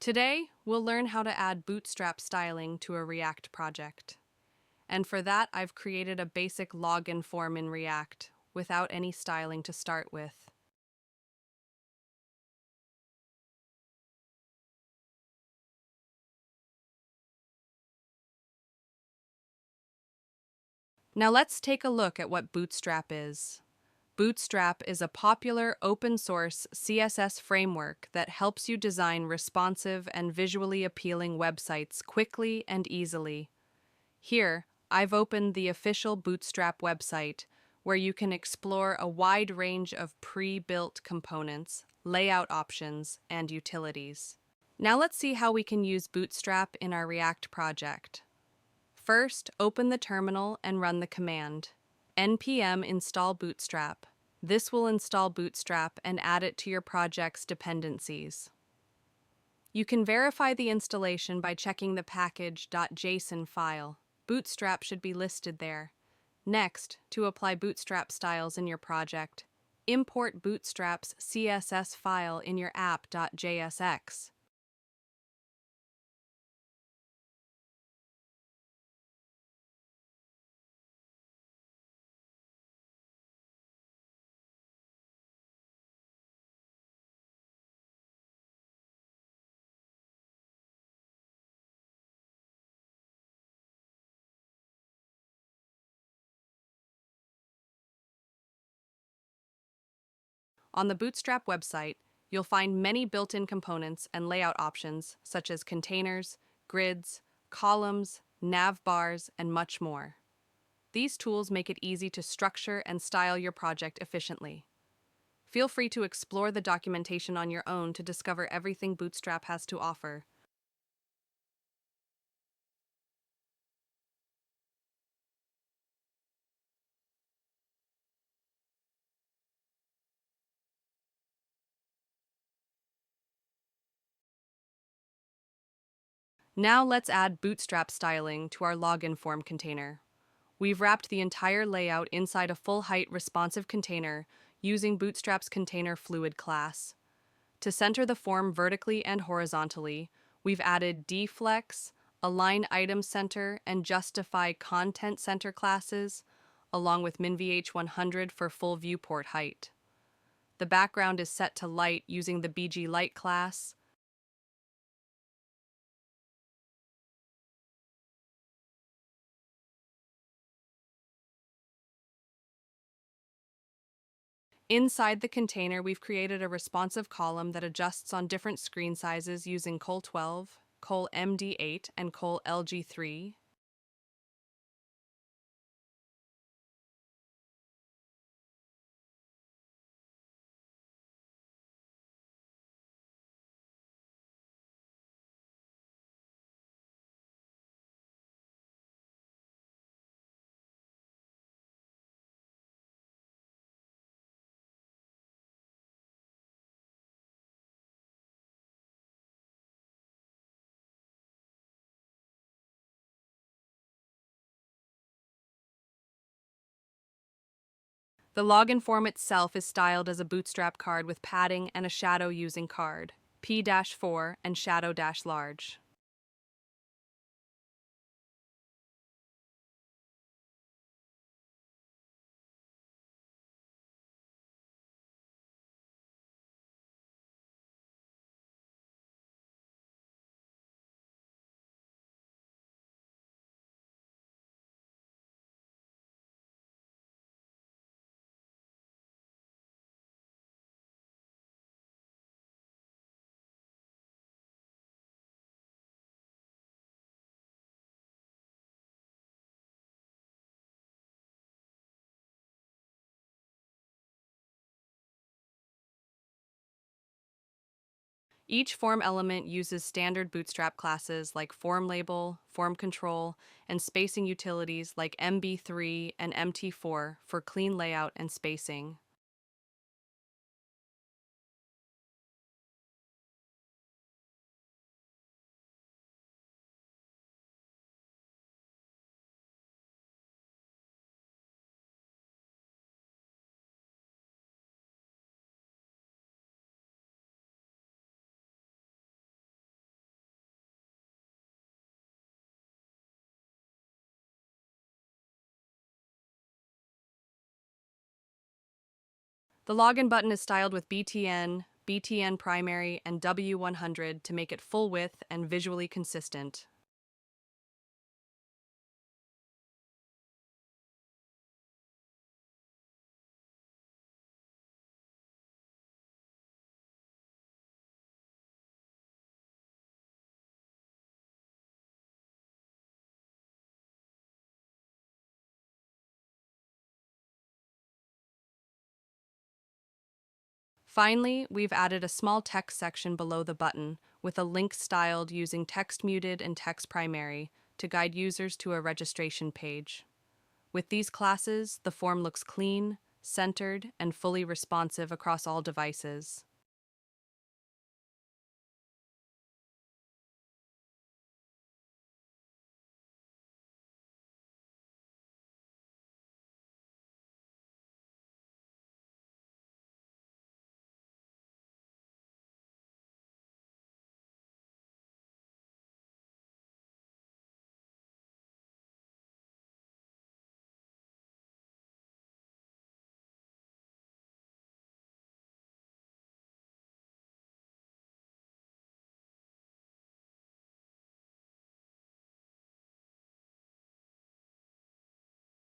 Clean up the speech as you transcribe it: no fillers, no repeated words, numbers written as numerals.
Today, we'll learn how to add Bootstrap styling to a React project. And for that, I've created a basic login form in React without any styling to start with. Now let's take a look at what Bootstrap is. Bootstrap is a popular open-source CSS framework that helps you design responsive and visually appealing websites quickly and easily. Here, I've opened the official Bootstrap website, where you can explore a wide range of pre-built components, layout options, and utilities. Now let's see how we can use Bootstrap in our React project. First, open the terminal and run the command npm install bootstrap. This will install Bootstrap and add it to your project's dependencies. You can verify the installation by checking the package.json file. Bootstrap should be listed there. Next, to apply Bootstrap styles in your project, import Bootstrap's CSS file in your app.jsx. On the Bootstrap website, you'll find many built-in components and layout options such as containers, grids, columns, nav bars, and much more. These tools make it easy to structure and style your project efficiently. Feel free to explore the documentation on your own to discover everything Bootstrap has to offer. Now let's add Bootstrap styling to our login form container. We've wrapped the entire layout inside a full-height responsive container using Bootstrap's container fluid class. To center the form vertically and horizontally, we've added deflex, align item center, and justify content center classes, along with minvh100 for full viewport height. The background is set to light using the bg light class. Inside the container, we've created a responsive column that adjusts on different screen sizes using col12, col-MD8, and col-LG3. The login form itself is styled as a Bootstrap card with padding and a shadow using card, P-4 and shadow-large. Each form element uses standard Bootstrap classes like form label, form control, and spacing utilities like MB3 and MT4 for clean layout and spacing. The login button is styled with BTN, BTN primary, and W100 to make it full width and visually consistent. Finally, we've added a small text section below the button with a link styled using text muted and text primary to guide users to a registration page. With these classes, the form looks clean, centered, and fully responsive across all devices.